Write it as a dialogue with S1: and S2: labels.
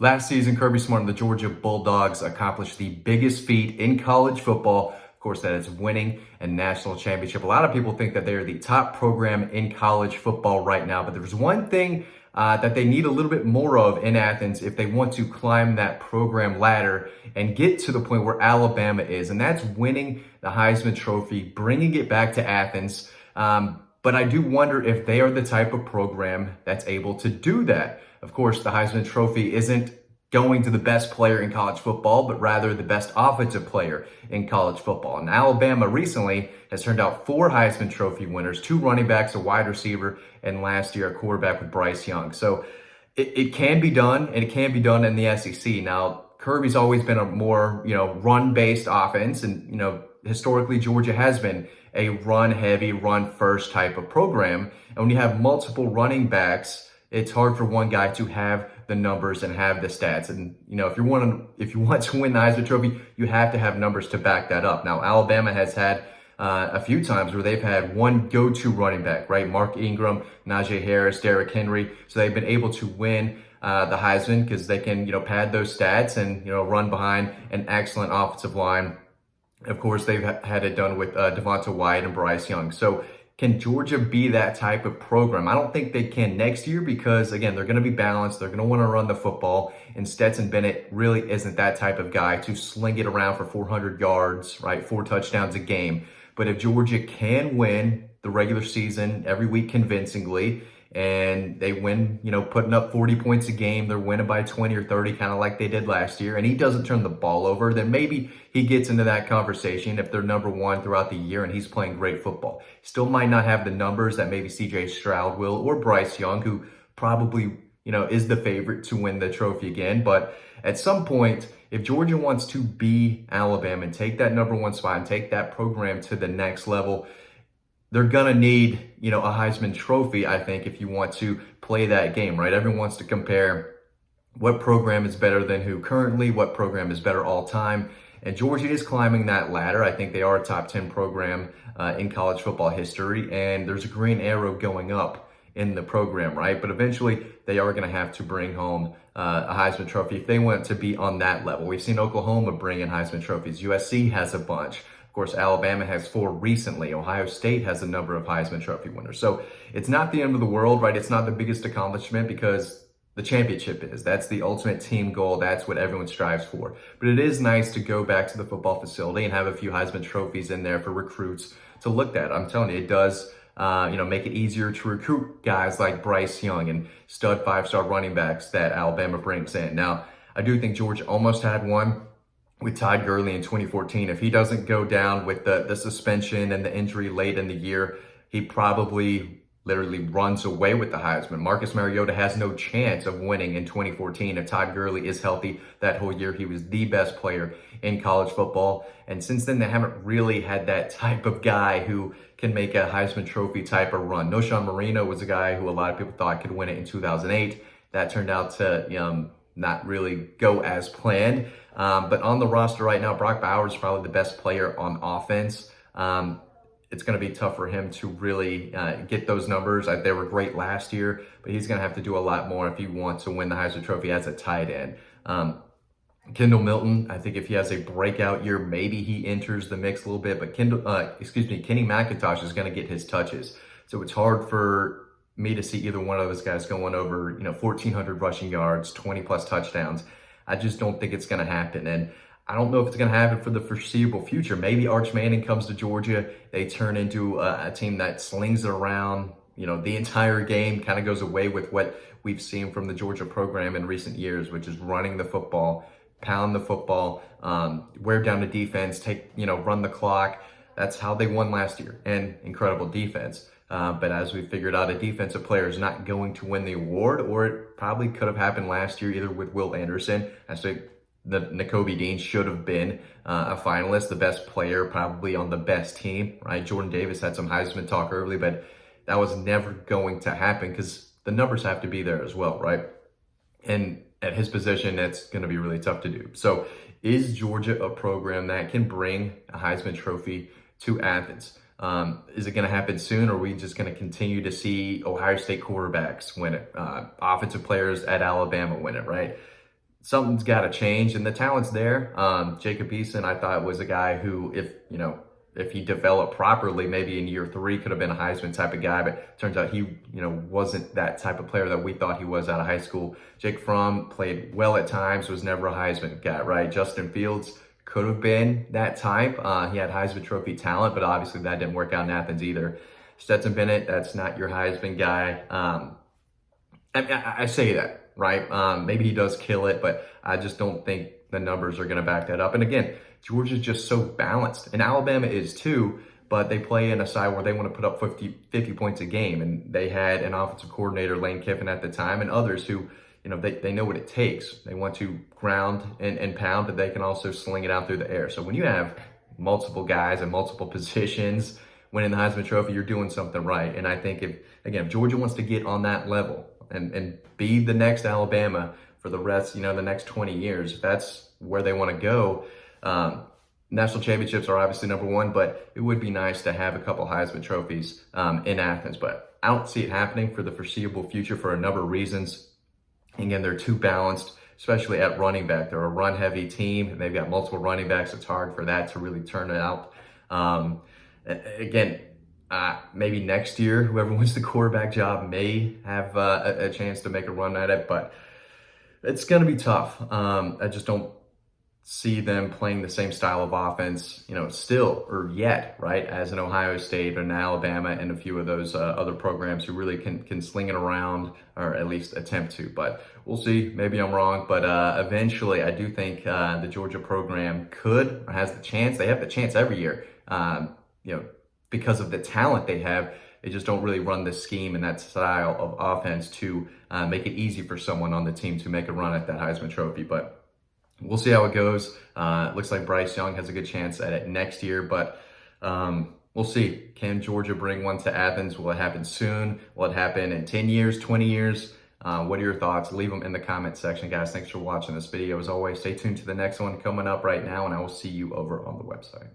S1: Last season, Kirby Smart and the Georgia Bulldogs accomplished the biggest feat in college football. Of course, that is winning a national championship. A lot of people think that they are the top program in college football right now, but there's one thing that they need a little bit more of in Athens if they want to climb that program ladder and get to the point where Alabama is, and that's winning the Heisman Trophy, bringing it back to Athens. But I do wonder if they are the type of program that's able to do that. Of course, the Heisman Trophy isn't going to the best player in college football, but rather the best offensive player in college football. And Alabama recently has turned out 4 Heisman Trophy winners, 2 running backs, a wide receiver, and last year a quarterback with Bryce Young. So it can be done, and it can be done in the SEC. Now, Kirby's always been a more, run-based offense, and, historically Georgia has been a run-heavy, run-first type of program. And when you have multiple running backs, it's hard for one guy to have the numbers and have the stats. And, if you want to win the Heisman Trophy, you have to have numbers to back that up. Now, Alabama has had a few times where they've had one go-to running back, right? Mark Ingram, Najee Harris, Derrick Henry. So they've been able to win the Heisman because they can, pad those stats and, run behind an excellent offensive line. Of course, they've had it done with Devonta Wyatt and Bryce Young. So can Georgia be that type of program? I don't think they can next year because, again, they're going to be balanced. They're going to want to run the football. And Stetson Bennett really isn't that type of guy to sling it around for 400 yards, right? 4 touchdowns a game. But if Georgia can win the regular season every week convincingly, and they win, putting up 40 points a game, they're winning by 20 or 30, kind of like they did last year, and he doesn't turn the ball over, then maybe he gets into that conversation if they're number one throughout the year and he's playing great football. Still might not have the numbers that maybe CJ Stroud will or Bryce Young, who probably, is the favorite to win the trophy again. But at some point, if Georgia wants to be Alabama and take that number one spot and take that program to the next level, they're going to need, a Heisman Trophy, I think, if you want to play that game, right? Everyone wants to compare what program is better than who currently, what program is better all time. And Georgia is climbing that ladder. I think they are a top 10 program in college football history. And there's a green arrow going up in the program, right? But eventually they are going to have to bring home a Heisman Trophy if they want to be on that level. We've seen Oklahoma bring in Heisman Trophies. USC has a bunch. Of course, Alabama has 4 recently. Ohio State has a number of Heisman Trophy winners. So it's not the end of the world, right? It's not the biggest accomplishment because the championship is. That's the ultimate team goal. That's what everyone strives for. But it is nice to go back to the football facility and have a few Heisman Trophies in there for recruits to look at. I'm telling you, it does make it easier to recruit guys like Bryce Young and stud 5-star running backs that Alabama brings in. Now, I do think Georgia almost had one with Todd Gurley in 2014. If he doesn't go down with the suspension and the injury late in the year, he probably literally runs away with the Heisman. Marcus Mariota has no chance of winning in 2014 if Todd Gurley is healthy. That whole year, he was the best player in college football. And since then, they haven't really had that type of guy who can make a Heisman Trophy type of run. Knowshon Moreno was a guy who a lot of people thought could win it in 2008. That turned out to not really go as planned. But on the roster right now, Brock Bowers is probably the best player on offense. It's going to be tough for him to really get those numbers. They were great last year, but he's going to have to do a lot more if he wants to win the Heisman Trophy as a tight end. Kendall Milton, I think if he has a breakout year, maybe he enters the mix a little bit, but Kenny McIntosh is going to get his touches. So it's hard for me to see either one of those guys going over, 1,400 rushing yards, 20 plus touchdowns. I just don't think it's going to happen. And I don't know if it's going to happen for the foreseeable future. Maybe Arch Manning comes to Georgia. They turn into a team that slings it around, the entire game, kind of goes away with what we've seen from the Georgia program in recent years, which is running the football, pound the football, wear down the defense, run the clock. That's how they won last year, and incredible defense. But as we figured out, a defensive player is not going to win the award, or it probably could have happened last year either with Will Anderson. I think the Nakobe Dean should have been a finalist, the best player probably on the best team, right? Jordan Davis had some Heisman talk early, but that was never going to happen because the numbers have to be there as well, right? And at his position, that's going to be really tough to do. So is Georgia a program that can bring a Heisman Trophy to Athens? Is it going to happen soon, or are we just going to continue to see Ohio State quarterbacks win it, offensive players at Alabama win it, right? something's got to change, and the talent's there. Jacob Eason, I thought, was a guy who, if he developed properly, maybe in year 3 could have been a Heisman type of guy, but turns out he, wasn't that type of player that we thought he was out of high school. Jake Fromm played well at times, was never a Heisman guy, right? Justin Fields could have been that type. He had Heisman Trophy talent, but obviously that didn't work out in Athens either. Stetson Bennett, that's not your Heisman guy. I say that, right? Maybe he does kill it, but I just don't think the numbers are going to back that up. And again, Georgia's just so balanced, and Alabama is too, but they play in a side where they want to put up 50 points a game. And they had an offensive coordinator, Lane Kiffin, at the time, and others who, they know what it takes. They want to ground and pound, but they can also sling it out through the air. So when you have multiple guys in multiple positions winning the Heisman Trophy, you're doing something right. And I think if Georgia wants to get on that level and be the next Alabama for the rest, the next 20 years, if that's where they want to go, national championships are obviously number one, but it would be nice to have a couple Heisman trophies in Athens. But I don't see it happening for the foreseeable future for a number of reasons. Again, they're too balanced, especially at running back. They're a run-heavy team, and they've got multiple running backs. It's hard for that to really turn it out. Maybe next year, whoever wins the quarterback job may have a chance to make a run at it, but it's going to be tough. I just don't see them playing the same style of offense, still or yet, right, as an Ohio State and Alabama and a few of those other programs who really can sling it around, or at least attempt to. But we'll see. Maybe I'm wrong, but eventually I do think the Georgia program could, or has the chance. They have the chance every year, because of the talent they have. They just don't really run this scheme and that style of offense to make it easy for someone on the team to make a run at that Heisman Trophy. But we'll see how it goes. Looks like Bryce Young has a good chance at it next year, but we'll see. Can Georgia bring one to Athens? Will it happen soon? Will it happen in 10 years, 20 years? What are your thoughts? Leave them in the comment section, guys. Thanks for watching this video. As always, stay tuned to the next one coming up right now, and I will see you over on the website.